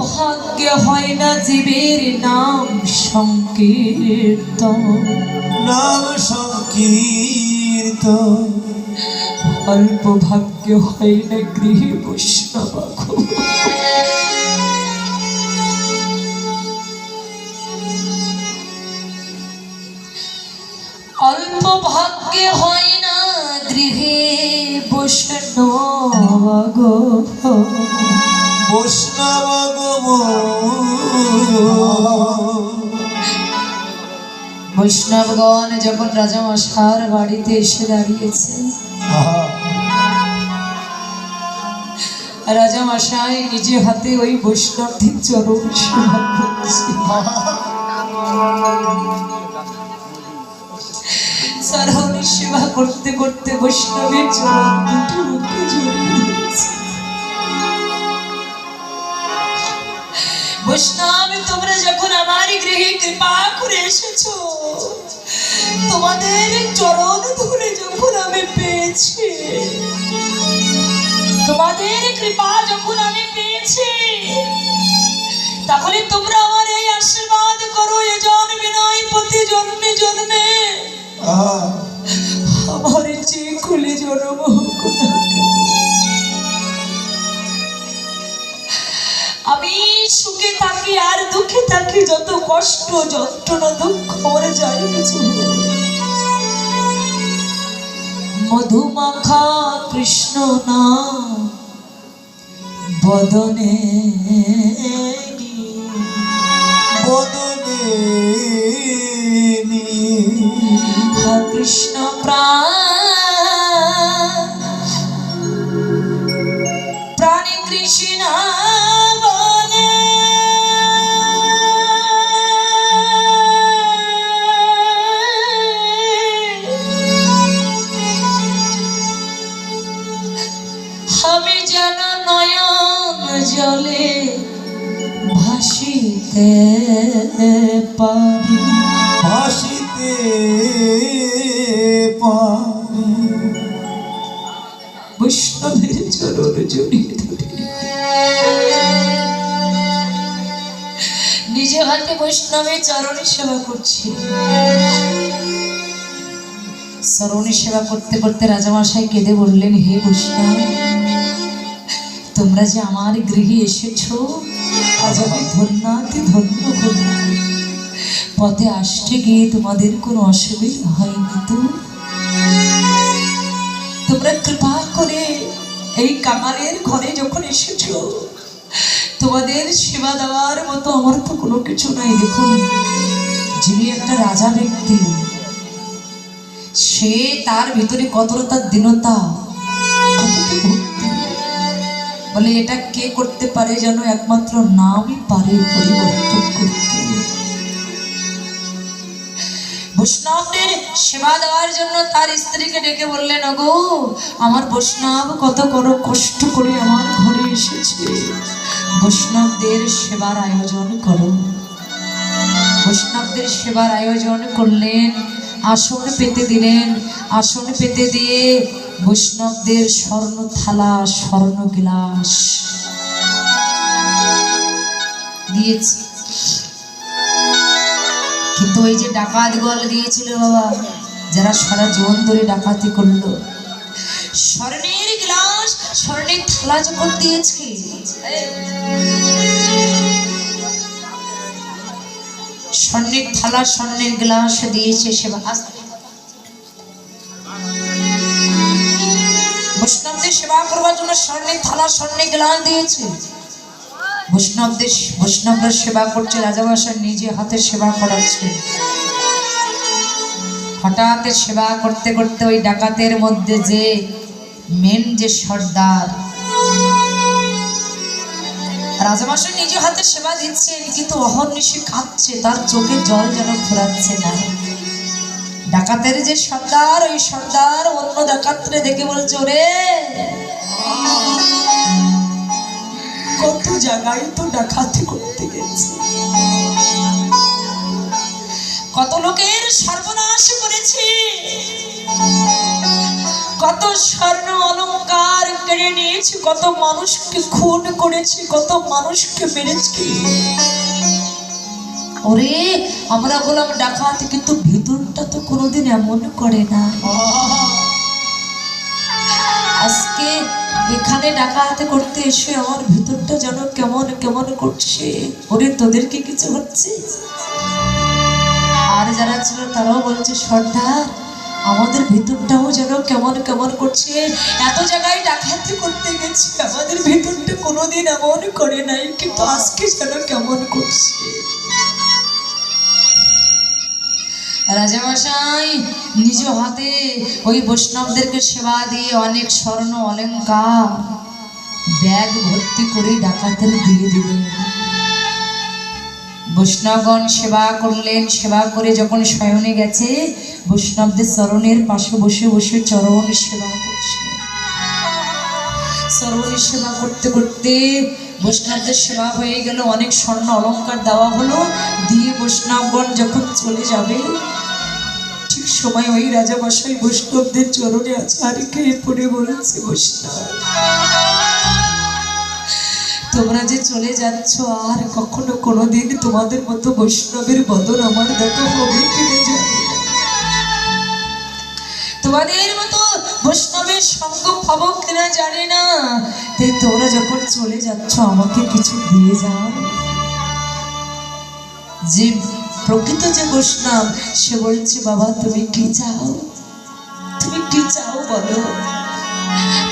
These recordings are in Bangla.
ভাগ্যে হয় না জীবের নাম সংকীর্তন, নাম সংকীর্তন। অল্প ভাগ্যে হয় না গৃহে বৈষ্ণব। অল্প ভাগ্যে হয় না গৃহে বৈষ্ণব গো, বৈষ্ণব গো। বৈষ্ণবগণ যখন রাজামশার বাড়িতে এসে দাঁড়িয়েছে, রাজামশাই নিজে হাতে ওই বৈষ্ণবদের চরণ সেবা করছে। চরণের সেবা করতে করতে বৈষ্ণবের চরণ দুটি মুখে জড়িয়ে ধরেছে। বৈষ্ণব, তোমরা যখন আমার গৃহে কৃপা করে এসেছো, তোমাদের চরণ ধরে যখন আমি পেয়েছি, তোমাদের কৃপা যখন আমি পেয়েছি, তাহলে তোমরা আমার এই আশীর্বাদ করো, এ জন্মে নয় প্রতি জন্মে জন্মে আমার যে খুলে জন্ম হোক না কেন, আমি সুখে থাকি আর দুঃখে থাকি, যত কষ্ট যন্ত্রণা দুঃখ মরে যায় কিছু, মধুমাখা কৃষ্ণ নাম বদনে বদনে কৃষ্ণ প্রাণ প্রাণী কৃষ্ণ বনে, আমি যেন নয়ন জলে ভাসিতে পারি, ভাসিতে পারি। বৈষ্ণবের চরণ জড়িয়ে ধরে নিজে হাতে বৈষ্ণবের চরণে সেবা করছি। চরণে সেবা করতে করতে রাজামশাই কেঁদে বললেন, হে বৈষ্ণব, তোমরা যে আমার গৃহে এসেছো, আজ আমি ধন্যাতি ধন্য হলাম। পথে আসতে গিয়ে তোমাদের কোনো অসুবিধা হয়নি তো? তোমরা কৃপা করে এই কামারের ঘরে যখন এসেছো, তোমাদের সেবা দেওয়ার মতো আমার তো কোনো কিছু নাই। দেখুন, যিনি একটা রাজা ব্যক্তি, সে তার ভিতরে কতটা তার দীনতা, কতটা ভক্তি, বলে এটা কে করতে পারে যেন একমাত্র নামই পারে পরিবর্তন করতে। বৈষ্ণবদের সেবা দেওয়ার জন্য তার স্ত্রীকে ডেকে বললেন, ওগো আমার বৈষ্ণব কত কষ্ট করে আমার ঘরে এসেছে, বৈষ্ণবদের সেবার আয়োজন করো। বৈষ্ণবদের সেবার আয়োজন করলেন, আসন পেতে দিলেন। আসন পেতে দিয়ে বৈষ্ণবদের স্বর্ণ থালা, স্বর্ণ গ্লাস দিয়েছে। কিন্তু ওই যে ডাকাত গল দিয়েছিল বাবা, যারা সারা জীবন ধরে ডাকাতি করলো, স্বর্ণের গ্লাস, স্বর্ণের থালা যখন দিয়েছে, স্বর্ণের থালা, স্বর্ণের গ্লাস দিয়েছে সেবা। বৈষ্ণবদের সেবা করবার জন্য স্বর্ণের থালা, স্বর্ণের গ্লাস দিয়েছে। বৈষ্ণবরা সেবা করছে, রাজামশাই নিজে হাতে সেবা করাচ্ছে। হঠাৎ সেবা করতে করতে ওই ডাকাতের মধ্যে যে মেন যে সর্দার, রাজামশাই নিজে হাতে সেবা দিচ্ছেন, কিন্তু অহর্নিশি কাঁদছে, তার চোখে জল যেন ফুরাচ্ছে না। ডাকাতের যে সর্দার, ওই সর্দার অন্য ডাকাতরে দেখে বলছে, ওরে কত জায়গায় তো ডাকাতি করতে গেছি, কত লোকের সর্বনাশ করেছি, কত স্বর্ণ অলংকার কেড়ে নিয়েছি, কত মানুষকে খুন করেছি, কত মানুষকে মেরেছি। ওরে আমরা বললাম ডাকাত, কিন্তু ভিতরটা তো কোনোদিন এমন করে না। আজকে এখানে ডাকাতি করতে এসে আমার ভিতরটা যেন কেমন কেমন করছে। ওরে তোদের কি কিছু হচ্ছে? আর যারা ছিল তারাও বলছে সর্দার আমাদের ভিতরটাও যেন কেমন কেমন করছে। এত জায়গায় ডাকাতি করতে গেছি, আমাদের ভিতরটা কোনোদিন এমন করে নাই, কিন্তু আজকে যেন কেমন করছে। রাজামশাই নিজ হাতে ওই বৈষ্ণবদেরকে সেবা দিয়ে অনেক স্বর্ণ অলংকার ব্যাগ ভর্তি করে ডাকাতের দিয়ে দিলেন। বৈষ্ণবগণ সেবা করলেন। সেবা করে যখন শয়নে গেছে, বৈষ্ণবদের চরণের পাশে বসে বসে চরণ সেবা করছে। চরণ সেবা করতে করতে বৈষ্ণবদের সেবা হয়ে গেল, অনেক স্বর্ণ অলংকার দেওয়া হলো। দিয়ে বৈষ্ণবগণ যখন চলে যাবে, ঠিক সময় ওই রাজামশাই বৈষ্ণবদের চরণে আছাড় খেয়ে পড়ে বলেছে, বৈষ্ণব তোমরা যে চলে যাচ্ছ, আর কখনো কোনোদিন তোমাদের মতো বৈষ্ণবের বদন আমার দেখা হবে কিনা জানি না। তোমাদের মতো বৈষ্ণবের সঙ্গ পাবো কিনা জানি না। তাই তোমরা যখন চলে যাচ্ছ আমাকে কিছু দিয়ে যাও। যে প্রকৃত যে বৈষ্ণব সে বলছে, বাবা তুমি কি চাও, তুমি কি চাও বলো।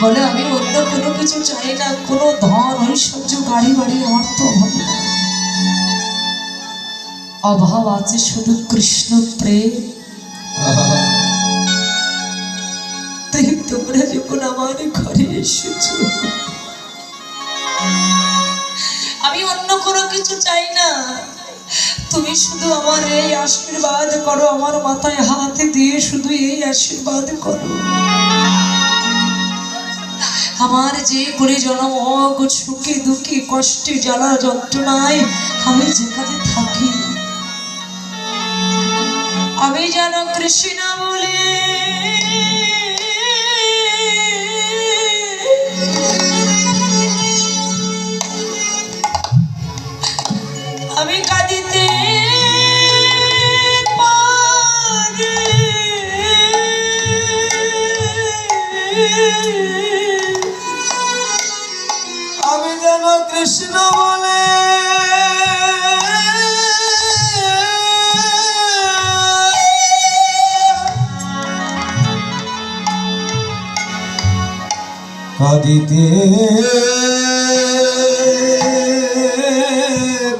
বলে আমি অন্য কোনো কিছু চাই না, কোনো ধন ঐশ্বর্য গাড়ি বাড়ি আমার তো অভাব না। অভাব আছে শুধু কৃষ্ণ প্রেম। তাই তোমরা যখন আমার ঘরে এসেছো, আমি অন্য কোনো কিছু চাই না। তুমি শুধু আমার এই আশীর্বাদ করো, আমার মাথায় হাত দিয়ে শুধু এই আশীর্বাদ করো। আমার যে করে জন্ম সুখে দুঃখে কষ্টে জ্বালা যন্ত্রণায় আমি যেখানে থাকি, আমি যেন কৃষ্ণ বলে আমি কাঁদিতে পারি। আমি যেন কৃষ্ণ বলে কাঁদিতে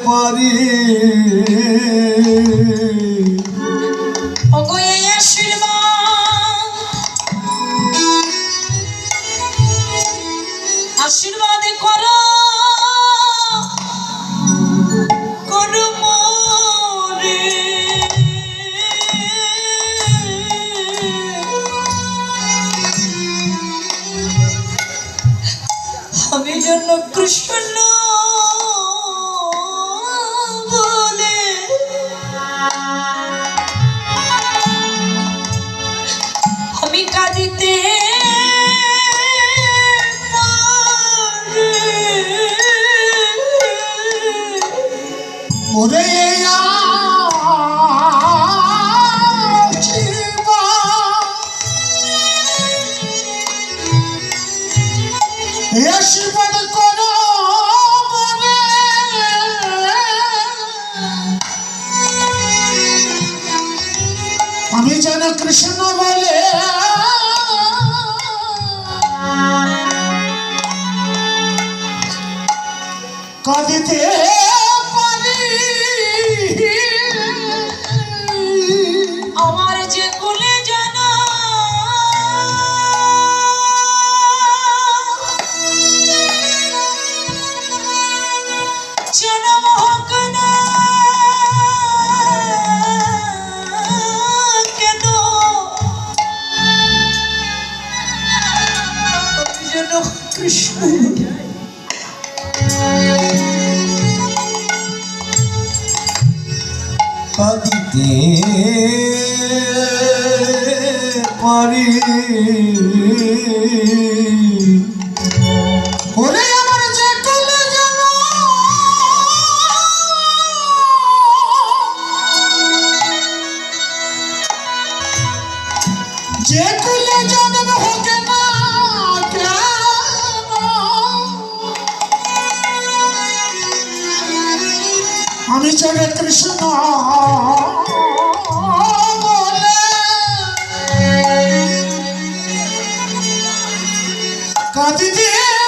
পারি। ওগো এই আশীর্বাদ করো, করো মোরে। আমি যেন কৃষ্ণ বলে আমি কাঁদিতে ওরে আশীর্বাদ করো বলে আমি যেন কৃষ্ণ বলে কাঁদিতে পারি। আমার যে কোলে জানা জনম হোক না কেন, আমি যেন কৃষ্ণ কাঁদিতে পারি ওরে আমার যে কুলে যেন যে কুলে জন্ম হোক না কেন আমি চলে কৃষ্ণ বলে কাঁদি দিয়ে